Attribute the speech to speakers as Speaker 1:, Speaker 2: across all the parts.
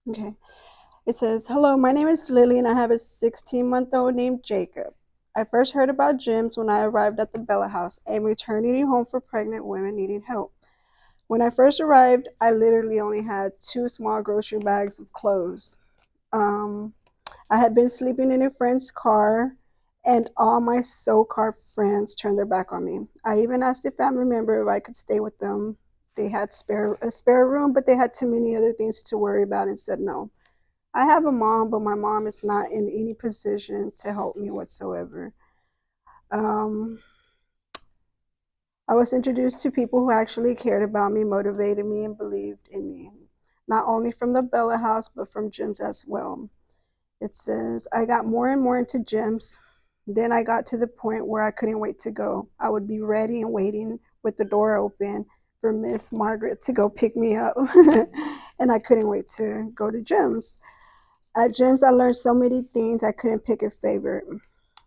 Speaker 1: Okay. It says, "Hello, my name is Lily and I have a 16-month-old named Jacob. I first heard about gyms when I arrived at the Bella House, a maternity home for pregnant women needing help. When I first arrived, I literally only had two small grocery bags of clothes. Um, I had been sleeping in a friend's car, and all my so-called friends turned their back on me. I even asked a family member if I could stay with them. They had a spare room, but they had too many other things to worry about and said no. I have a mom, but my mom is not in any position to help me whatsoever. Um, I was introduced to people who actually cared about me, motivated me, and believed in me, not only from the Bella House, but from gyms as well. It says, I got more and more into gyms. Then I got to the point where I couldn't wait to go. I would be ready and waiting with the door open for Miss Margaret to go pick me up. And I couldn't wait to go to gyms. At gyms, I learned so many things I couldn't pick a favorite.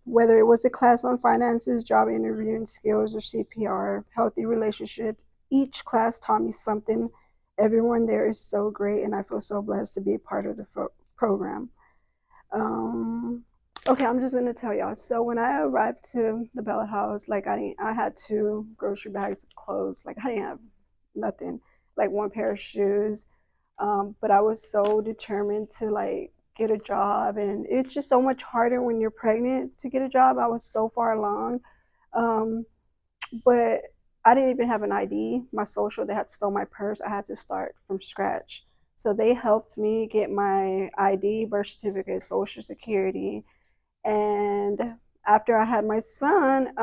Speaker 1: Whether it was a class on finances, job interviewing skills, or CPR, healthy relationships, each class taught me something. Everyone there is so great, and I feel so blessed to be a part of the program. Um, okay, I'm just gonna tell y'all. So when I arrived to the Bella House, like I had two grocery bags of clothes. Like I didn't have nothing, like one pair of shoes. But I was so determined to like get a job, and it's just so much harder when you're pregnant to get a job. I was so far along, um, but I didn't even have an ID. My social, they had stole my purse. I had to start from scratch. So they helped me get my ID, birth certificate, social security, and after I had my son,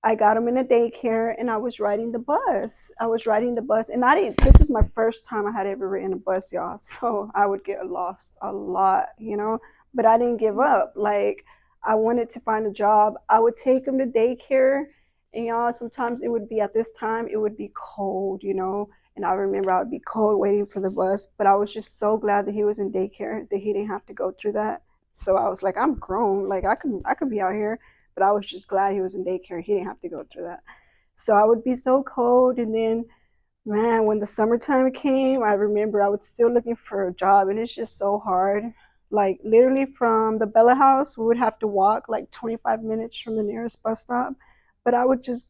Speaker 1: I got him in a daycare and I was riding the bus. I was riding the bus and I didn't, this is my first time I had ever ridden a bus, y'all. So I would get lost a lot, but I didn't give up. Like I wanted to find a job. I would take him to daycare and y'all, sometimes it would be at this time, it would be cold, and I remember I would be cold waiting for the bus, but I was just so glad that he was in daycare that he didn't have to go through that. So I was like, I'm grown, like I could be out here, but I was just glad he was in daycare. He didn't have to go through that. So I would be so cold. And then, man, when the summertime came, I remember I was still looking for a job, and it's just so hard. Like, literally, from the Bella House, we would have to walk like 25 minutes from the nearest bus stop. But I would just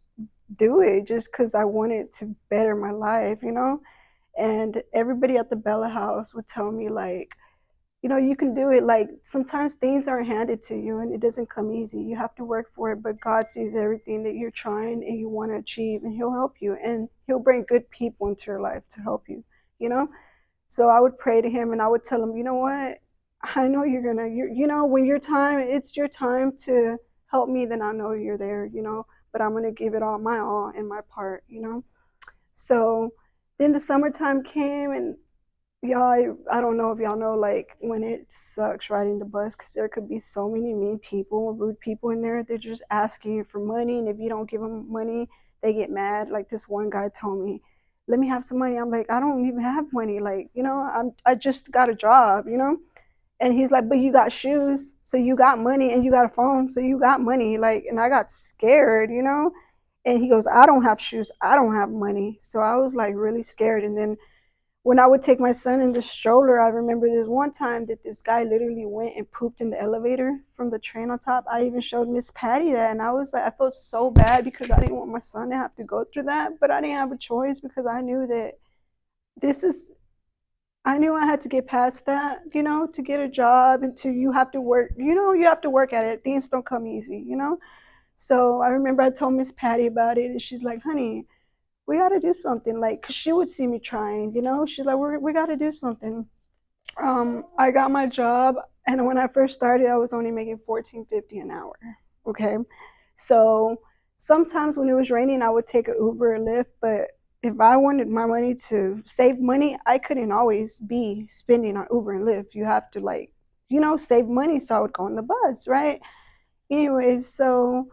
Speaker 1: do it just because I wanted to better my life. And everybody at the Bella House would tell me, like, you can do it. Like sometimes things aren't handed to you and it doesn't come easy. You have to work for it, but God sees everything that you're trying and you want to achieve, and He'll help you, and He'll bring good people into your life to help you, you know? So I would pray to Him and I would tell Him, you know what? I know when your time, it's your time to help me, then I know you're there, but I'm going to give it all in my part. So then the summertime came and y'all, I don't know if y'all know, like, when it sucks riding the bus because there could be so many mean people, rude people in there. They're just asking you for money, and if you don't give them money, they get mad. Like this one guy told me, "Let me have some money." I'm like, "I don't even have money. Like, I just got a job. And he's like, "But you got shoes, so you got money, and you got a phone, so you got money." Like, and I got scared. And he goes, "I don't have shoes, I don't have money." So I was like really scared, and then when I would take my son in the stroller, I remember this one time that this guy literally went and pooped in the elevator from the train on top. I even showed Miss Patty that, and I was like, I felt so bad because I didn't want my son to have to go through that, but I didn't have a choice because I knew that this is. I knew I had to get past that, to get a job and to you have to work, you have to work at it. Things don't come easy. So I remember I told Miss Patty about it, and she's like, "Honey, we got to do something." Like, 'cause she would see me trying. She's like, we got to do something. I got my job, and when I first started, I was only making 14.50 an hour. Okay, so sometimes when it was raining, I would take an Uber or Lyft. But if I wanted my money to save money, I couldn't always be spending on Uber and Lyft. You have to save money. So I would go on the bus, right? Anyways, so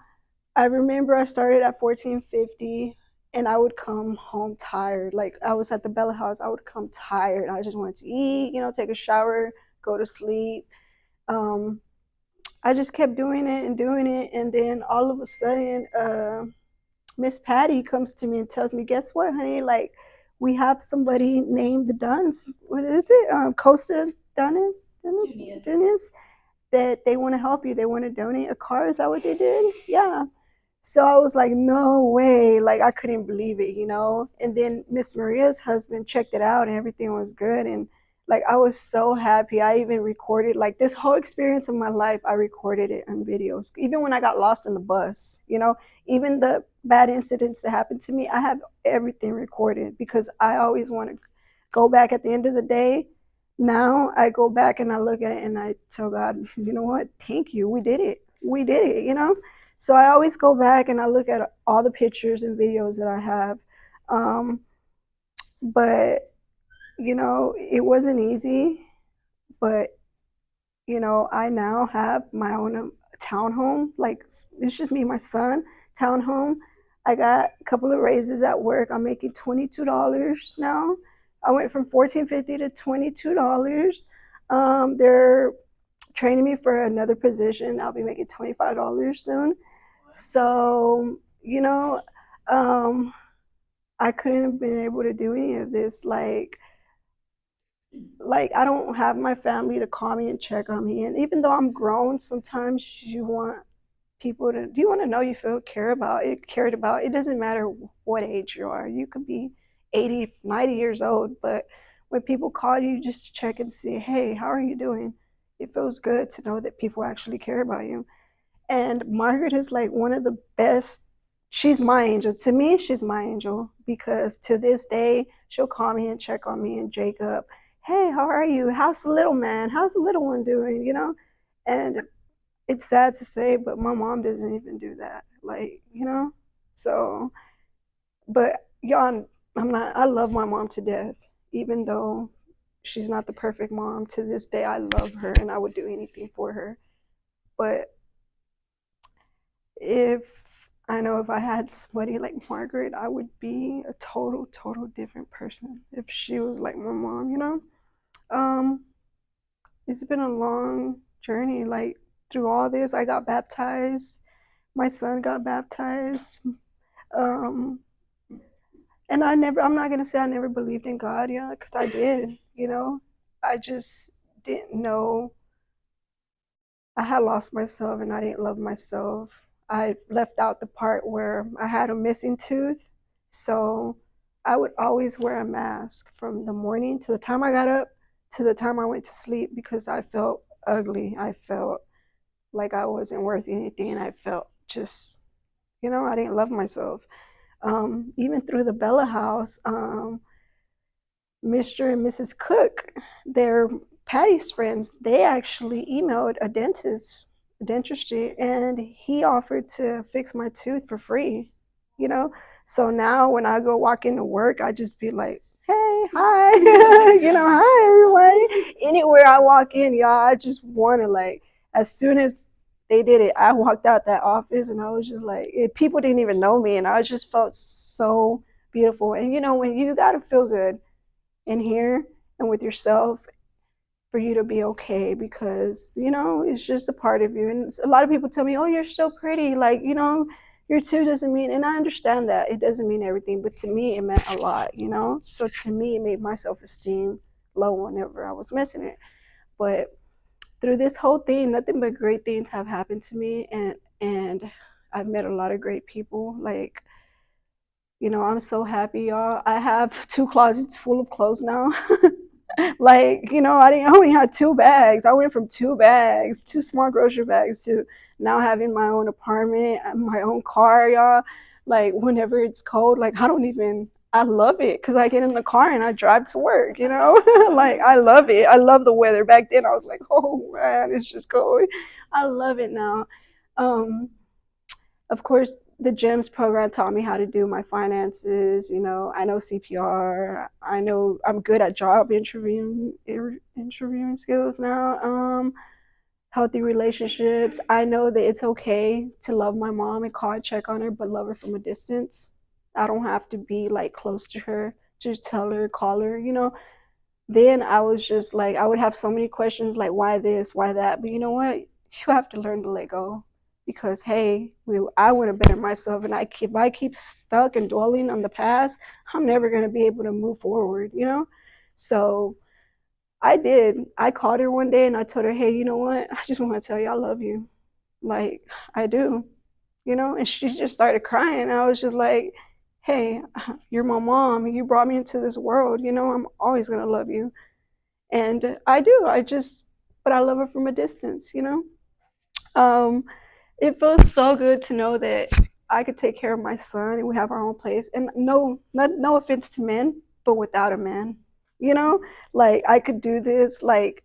Speaker 1: I remember I started at 14.50 and I would come home tired. Like I was at the Bella House, I would come tired. I just wanted to eat, take a shower, go to sleep. Um, I just kept doing it and doing it, and then all of a sudden, Miss Patty comes to me and tells me, "Guess what, honey? Like we have somebody named the Duns. What is it? Costa Dunis, that they want to help you. They want to donate a car. Is that what they did? Yeah. So I was like, no way. Like, I couldn't believe it, you know? And then Miss Maria's husband checked it out and everything was good. And like, I was so happy. I even recorded, like, this whole experience of my life, I recorded it on videos. Even when I got lost in the bus, you know, even the bad incidents that happened to me, I have everything recorded because I always want to go back at the end of the day. Now I go back and I look at it and I tell God, you know what? Thank you. We did it. We did it, you know? So I always go back and I look at all the pictures and videos that I have. But, you know, it wasn't easy. But, you know, I now have my own townhome. Like, it's just me and my son, townhome. I got a couple of raises at work. I'm making $22 now. I went from $14.50 to $22. They're training me for another position. I'll be making $25 soon. So, you know, um, I couldn't have been able to do any of this. Like I don't have my family to call me and check on me. And even though I'm grown, sometimes you want people to, do you want to know you feel cared about? It doesn't matter what age you are. You could be 80, 90 years old, but when people call you just to check and see, hey, how are you doing? It feels good to know that people actually care about you. And Margaret is like one of the best. She's my angel. To me, she's my angel because to this day, she'll call me and check on me and Jacob. Hey, how are you? How's the little man? How's the little one doing? You know? And it's sad to say, but my mom doesn't even do that. Like, you know? So, but y'all, I love my mom to death, even though she's not the perfect mom. To this day, I love her and I would do anything for her. But if I know if I had somebody like Margaret, I would be a total different person if she was like my mom, you know? Um, it's been a long journey. Like through all this, I got baptized. My son got baptized. Um, and I'm not gonna say I never believed in God, yeah, because I did, you know? I just didn't know I had lost myself and I didn't love myself. I left out the part where I had a missing tooth. So I would always wear a mask from the morning to the time I got up to the time I went to sleep because I felt ugly. I felt like I wasn't worth anything. I felt just, you know, I didn't love myself. Even through the Bella house, Mr. and Mrs. Cook, they're Patty's friends. They actually emailed a dentistry, and he offered to fix my tooth for free. You know, so now when I go walk into work, I just be like, "Hey, hi, you know, hi everyone." Anywhere I walk in, y'all, I just want to like. As soon as they did it, I walked out that office, and I was just like, people didn't even know me, and I just felt so beautiful. And you know, when you gotta feel good in here and with yourself for you to be okay because you know it's just a part of you. And a lot of people tell me, oh, you're so pretty, like, you know, your too doesn't mean, and I understand that it doesn't mean everything, but to me it meant a lot, you know. So to me it made my self-esteem low whenever I was missing it. But through this whole thing, nothing but great things have happened to me, and I've met a lot of great people. Like, you know, I'm so happy, y'all. I have 2 closets full of clothes now. Like, you know, I only had 2 bags. I went from 2 bags, 2 small grocery bags, to now having my own apartment, my own car, y'all. Like, whenever it's cold, like, I love it because I get in the car and I drive to work, you know? Like, I love it. I love the weather. Back then, I was like, oh man, it's just cold. I love it now. Um, of course, the GEMS program taught me how to do my finances. You know, I know CPR. I know I'm good at job interviewing skills now. Healthy relationships. I know that it's okay to love my mom and call and check on her, but love her from a distance. I don't have to be like close to her to tell her, call her. You know. Then I was just like, I would have so many questions like, why this, why that? But you know what? You have to learn to let go. because hey, I want to better myself, and if I keep stuck and dwelling on the past, I'm never going to be able to move forward, you know. So I did. I called her one day and I told her, hey, you know what? I just want to tell you I love you. Like, I do, you know? And she just started crying. And I was just like, hey, you're my mom. You brought me into this world. You know, I'm always going to love you. And I do. But I love her from a distance, you know? Um, it feels so good to know that I could take care of my son and we have our own place. And no offense to men, but without a man, you know, like I could do this. Like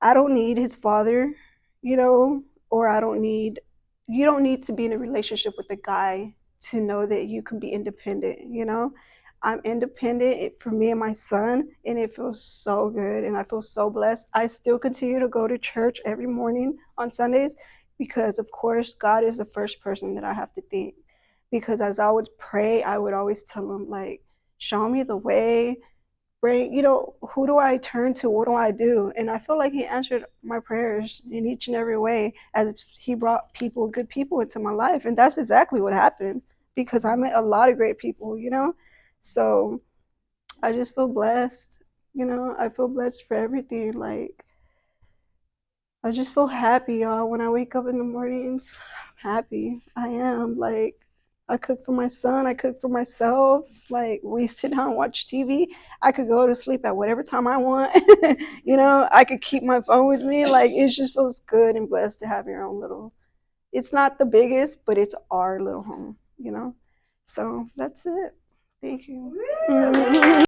Speaker 1: I don't need his father, you know, or you don't need to be in a relationship with a guy to know that you can be independent, you know. I'm independent for me and my son, and it feels so good, and I feel so blessed. I still continue to go to church every morning on Sundays because, of course, God is the first person that I have to think. Because as I would pray, I would always tell him, like, show me the way, bring, you know, who do I turn to? What do I do? And I feel like he answered my prayers in each and every way as he brought good people into my life. And that's exactly what happened because I met a lot of great people, you know? So I just feel blessed, you know? I feel blessed for everything. Like, I just feel happy, y'all. When I wake up in the mornings, I'm happy. I am. Like, I cook for my son. I cook for myself. Like, we sit down and watch TV. I could go to sleep at whatever time I want. You know, I could keep my phone with me. Like, it just feels good and blessed to have your own little. It's not the biggest, but it's our little home, you know? So that's it. Thank you.